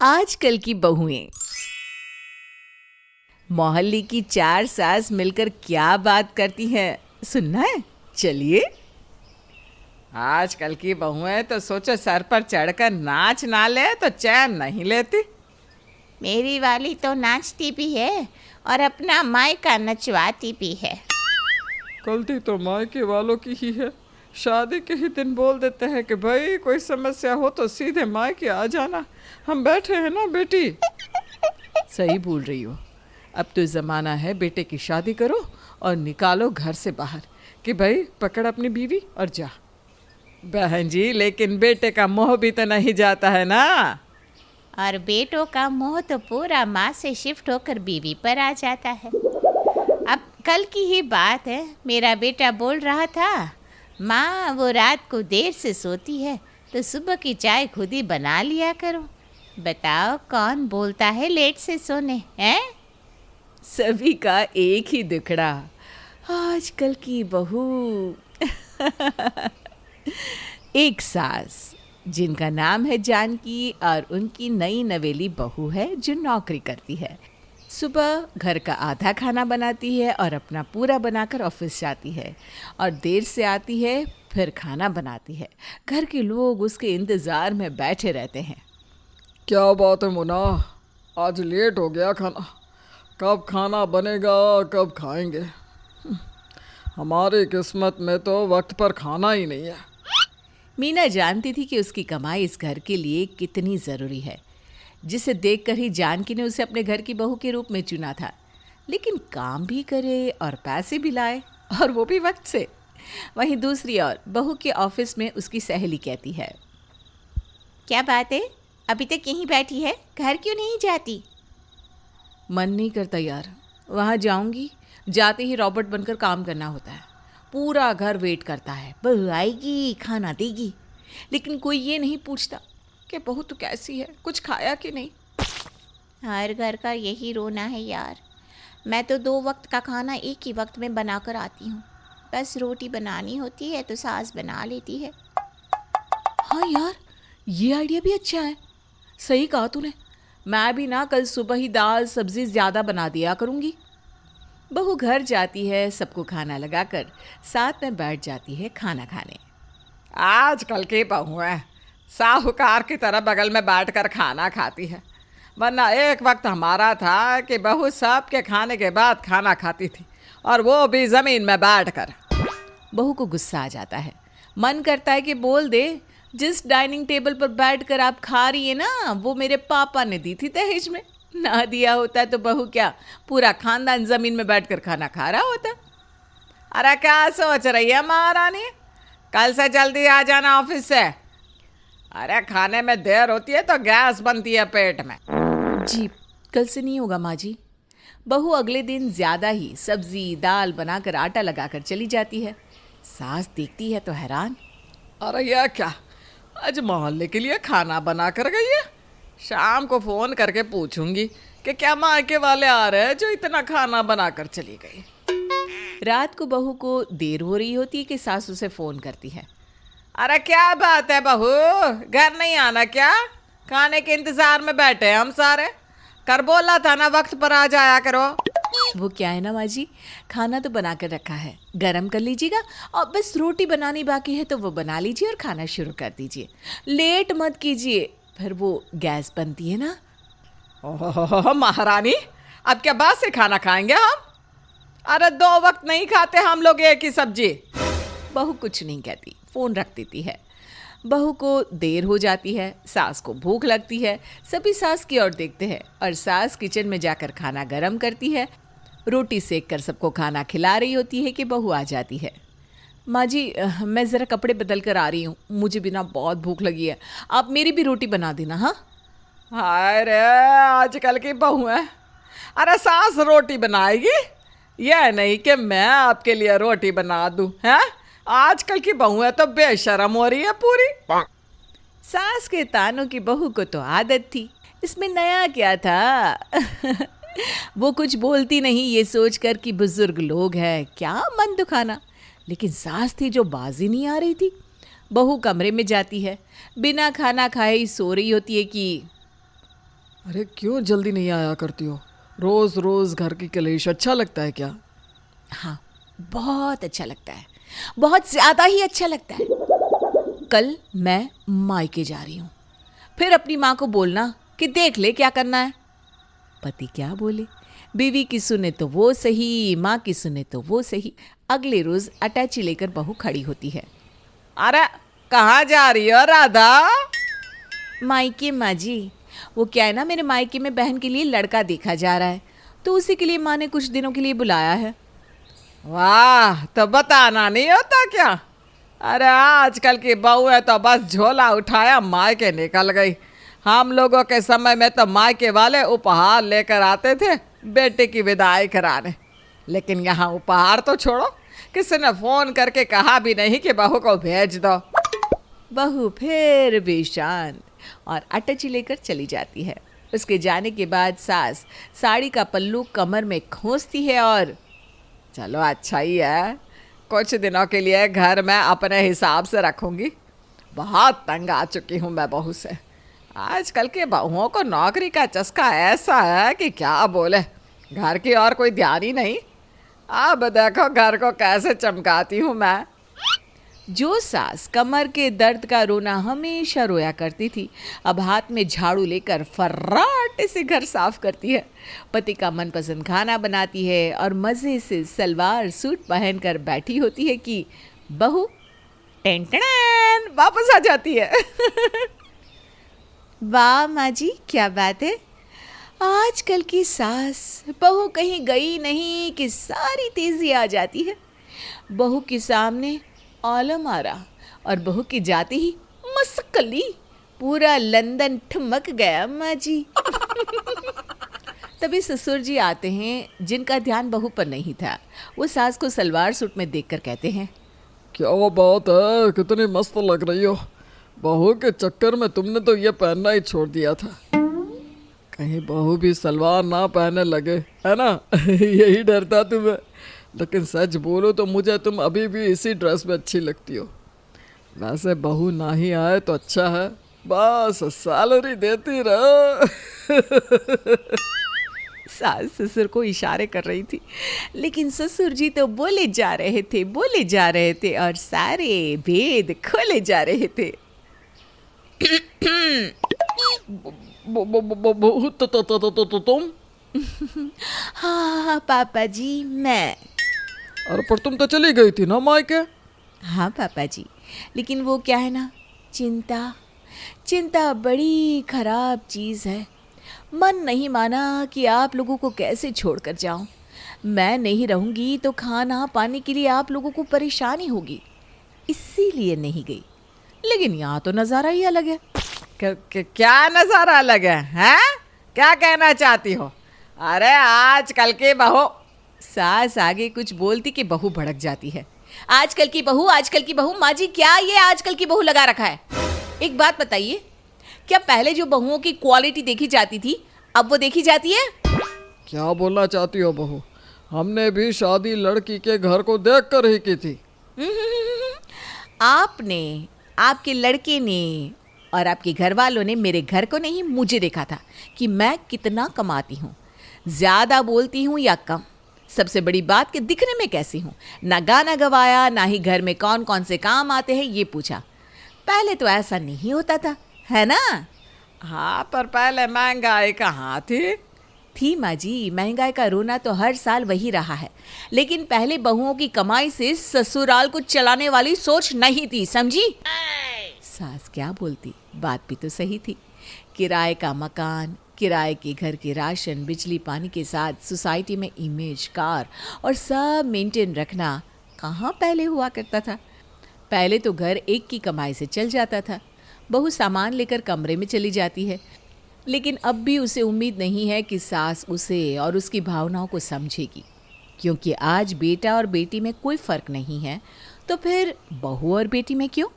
आजकल की बहुएं। मोहल्ले की 4 सास मिलकर क्या बात करती हैं, सुनना है? चलिए। आजकल की बहुएं तो सोचो सर पर चढ़कर नाच ना ले तो चैन नहीं लेती। मेरी वाली तो नाचती भी है और अपना मायका नचवाती भी है। गलती तो मायके वालों की ही है। शादी के ही दिन बोल देते हैं कि भाई कोई समस्या हो तो सीधे मायके आ जाना, हम बैठे हैं ना बेटी। सही बोल रही हो। अब तो ज़माना है बेटे की शादी करो और निकालो घर से बाहर कि भाई पकड़ अपनी बीवी और जा। बहन जी, लेकिन बेटे का मोह भी तो नहीं जाता है ना। और बेटों का मोह तो पूरा माँ से शिफ्ट होकर बीवी पर आ जाता है। अब कल की ही बात है, मेरा बेटा बोल रहा था, माँ वो रात को देर से सोती है तो सुबह की चाय खुद ही बना लिया करो। बताओ कौन बोलता है लेट से सोने हैं? सभी का एक ही दुखड़ा, आजकल की बहू। एक सास जिनका नाम है जानकी और उनकी नई नवेली बहू है जो नौकरी करती है। सुबह घर का आधा खाना बनाती है और अपना पूरा बनाकर ऑफिस जाती है और देर से आती है, फिर खाना बनाती है। घर के लोग उसके इंतज़ार में बैठे रहते हैं। क्या बात है मुन्ना, आज लेट हो गया खाना। कब खाना बनेगा, कब खाएंगे? हमारी किस्मत में तो वक्त पर खाना ही नहीं है। मीना जानती थी कि उसकी कमाई इस घर के लिए कितनी ज़रूरी है, जिसे देखकर ही जानकी ने उसे अपने घर की बहू के रूप में चुना था। लेकिन काम भी करे और पैसे भी लाए, और वो भी वक्त से। वहीं दूसरी ओर बहू के ऑफिस में उसकी सहेली कहती है, क्या बात है, अभी तक यहीं बैठी है, घर क्यों नहीं जाती? मन नहीं करता यार, वहाँ जाऊंगी, जाते ही रॉबर्ट बनकर काम करना होता है। पूरा घर वेट करता है, बहू आएगी खाना देगी, लेकिन कोई ये नहीं पूछता कि बहू तो कैसी है, कुछ खाया कि नहीं। हर घर का यही रोना है यार। मैं तो 2 वक्त का खाना एक ही वक्त में बनाकर आती हूँ। बस रोटी बनानी होती है तो सास बना लेती है। हाँ यार, ये आइडिया भी अच्छा है। सही कहा तूने। मैं भी ना कल सुबह ही दाल सब्जी ज़्यादा बना दिया करूँगी। बहू घर जाती है, सबको खाना लगाकर साथ में बैठ जाती है खाना खाने। आजकल की बहुएं साहूकार की तरह बगल में बैठकर खाना खाती है, वरना एक वक्त हमारा था कि बहू सब के खाने के बाद खाना खाती थी, और वो भी ज़मीन में बैठकर। बहू को गुस्सा आ जाता है, मन करता है कि बोल दे, जिस डाइनिंग टेबल पर बैठकर आप खा रही है ना, वो मेरे पापा ने दी थी दहेज में। ना दिया होता तो बहू क्या पूरा खानदान ज़मीन में बैठकर खाना खा रहा होता। अरे क्या सोच रही है महारानी, कल से जल्दी आ जाना ऑफिस से। अरे खाने में देर होती है तो गैस बनती है पेट में। जी, कल से नहीं होगा माँ जी। बहू अगले दिन ज़्यादा ही सब्जी दाल बनाकर आटा लगाकर चली जाती है। सास देखती है तो हैरान। अरे यह क्या, आज मोहल्ले के लिए खाना बना कर गई है? शाम को फ़ोन करके पूछूंगी कि क्या मायके वाले आ रहे हैं जो इतना खाना बनाकर चली गई। रात को बहू को देर हो रही होती है कि सास उसे फ़ोन करती है। अरे क्या बात है बहू, घर नहीं आना क्या? खाने के इंतजार में बैठे हैं हम सारे। कर बोला था ना वक्त पर आ जाया करो। वो क्या है ना माँ जी, खाना तो बना कर रखा है, गरम कर लीजिएगा, और बस रोटी बनानी बाकी है तो वो बना लीजिए और खाना शुरू कर दीजिए। लेट मत कीजिए, फिर वो गैस बनती है ना। ओह महारानी, अब क्या बात से खाना खाएंगे हम? अरे 2 वक्त नहीं खाते हम लोग एक ही सब्जी। बहू कुछ नहीं कहती, फ़ोन रख देती है। बहू को देर हो जाती है, सास को भूख लगती है। सभी सास की ओर देखते हैं और सास किचन में जाकर खाना गरम करती है। रोटी सेक कर सबको खाना खिला रही होती है कि बहू आ जाती है। माँ जी, मैं ज़रा कपड़े बदल कर आ रही हूँ, मुझे भी ना बहुत भूख लगी है, आप मेरी भी रोटी बना देना। हाँ। हाय रे, आजकल की बहू है। अरे सास रोटी बनाएगी, यह नहीं कि मैं आपके लिए रोटी बना दूँ, हैं? आजकल की बहू है तो बेशर्म हो रही है पूरी। सास के तानों की बहू को तो आदत थी, इसमें नया क्या था। वो कुछ बोलती नहीं, ये सोचकर कि बुजुर्ग लोग हैं, क्या मन दुखाना। लेकिन सास थी जो बाजी नहीं आ रही थी। बहू कमरे में जाती है, बिना खाना खाए ही सो रही होती है कि अरे क्यों जल्दी नहीं आया करती हो? रोज रोज घर की कलेश अच्छा लगता है क्या? हाँ, बहुत अच्छा लगता है, बहुत ज़्यादा ही अच्छा लगता है। कल मैं मायके जा रही हूँ, फिर अपनी माँ को बोलना कि देख ले क्या करना है। पति क्या बोले, बीवी की सुने तो वो सही, माँ की सुने तो वो सही। अगले रोज अटैची लेकर बहू खड़ी होती है। अरे कहाँ जा रही हो राधा? मायके माँ जी, वो क्या है ना, मेरे मायके में बहन के लिए लड़का देखा जा रहा है, तो उसी के लिए माँ ने कुछ दिनों के लिए बुलाया है। वाह, तो बताना नहीं होता क्या? अरे आजकल की बहू है तो बस झोला उठाया मायके निकल गई। हम लोगों के समय में तो मायके वाले उपहार लेकर आते थे बेटे की विदाई कराने, लेकिन यहाँ उपहार तो छोड़ो, किसी ने फोन करके कहा भी नहीं कि बहू को भेज दो। बहू फिर भी शांत और अटैची लेकर चली जाती है। उसके जाने के बाद सास साड़ी का पल्लू कमर में खोसती है और चलो अच्छा ही है, कुछ दिनों के लिए घर में अपने हिसाब से रखूंगी। बहुत तंग आ चुकी हूँ मैं बहू से। आजकल के बहुओं को नौकरी का चस्का ऐसा है कि क्या बोले, घर की और कोई ध्यान ही नहीं। अब देखो घर को कैसे चमकाती हूँ मैं। जो सास कमर के दर्द का रोना हमेशा रोया करती थी, अब हाथ में झाड़ू लेकर फर्राटे से घर साफ करती है, पति का मनपसंद खाना बनाती है और मज़े से सलवार सूट पहनकर बैठी होती है कि बहू टेंटन वापस आ जाती है। वाह माँ जी, क्या बात है, आजकल की सास बहू कहीं गई नहीं कि सारी तेज़ी आ जाती है। बहू के सामने आलम आरा और बहू की जाती ही मस्कली, पूरा लंदन ठुमक गया माँ जी। तभी ससुर जी आते हैं जिनका ध्यान बहू पर नहीं था। वो सास को सलवार सूट में देखकर कहते हैं, क्या वो बात है, कितनी मस्त लग रही हो। बहू के चक्कर में तुमने तो ये पहनना ही छोड़ दिया था। कहीं बहू भी सलवार ना पहनने लगे, है ना? यही डर था तुम्हें। लेकिन सच बोलो तो मुझे तुम अभी भी इसी ड्रेस में अच्छी लगती हो। वैसे बहू ना ही आए तो अच्छा है, बस सैलरी देती रहो। सास ससुर को इशारे कर रही थी, लेकिन ससुर जी तो बोले जा रहे थे और सारे भेद खोले जा रहे थे। बहू तुम? हाँ पापा जी, मैं। अरे पर तुम तो चली गई थी ना मायके? हाँ पापा जी, लेकिन वो क्या है ना, चिंता बड़ी खराब चीज़ है। मन नहीं माना कि आप लोगों को कैसे छोड़कर जाऊं। मैं नहीं रहूंगी तो खाना पाने के लिए आप लोगों को परेशानी होगी, इसीलिए नहीं गई। लेकिन यहाँ तो नज़ारा ही अलग है। क्या नज़ारा अलग है, हैं? क्या कहना चाहती हो? अरे आजकल की बहू। सास आगे कुछ बोलती कि बहू भड़क जाती है। आजकल की बहू माँ जी, क्या ये आजकल की बहू लगा रखा है? एक बात बताइए, क्या पहले जो बहुओं की क्वालिटी देखी जाती थी अब वो देखी जाती है? क्या बोलना चाहती हो बहू? हमने भी शादी लड़की के घर को देख कर ही की थी। आपने, आपके लड़के ने और आपके घर वालों ने मेरे घर को नहीं, मुझे देखा था कि मैं कितना कमाती हूँ, ज़्यादा बोलती हूँ या कम। सबसे बड़ी बात कि दिखने में कैसी हूँ। ना गाना गवाया, ना ही घर में कौन कौन से काम आते हैं ये पूछा। पहले तो ऐसा नहीं होता था, है ना? हाँ, पर पहले महंगाई कहाँ थी माँ जी। महंगाई का रोना तो हर साल वही रहा है, लेकिन पहले बहुओं की कमाई से ससुराल को चलाने वाली सोच नहीं थी, समझी? सास क्या बोलती, बात भी तो सही थी। किराए का मकान, किराए के घर के राशन, बिजली पानी के साथ सोसाइटी में इमेज, कार और सब मेंटेन रखना कहाँ पहले हुआ करता था। पहले तो घर एक की कमाई से चल जाता था। बहू सामान लेकर कमरे में चली जाती है, लेकिन अब भी उसे उम्मीद नहीं है कि सास उसे और उसकी भावनाओं को समझेगी, क्योंकि आज बेटा और बेटी में कोई फ़र्क नहीं है, तो फिर बहू और बेटी में क्यों?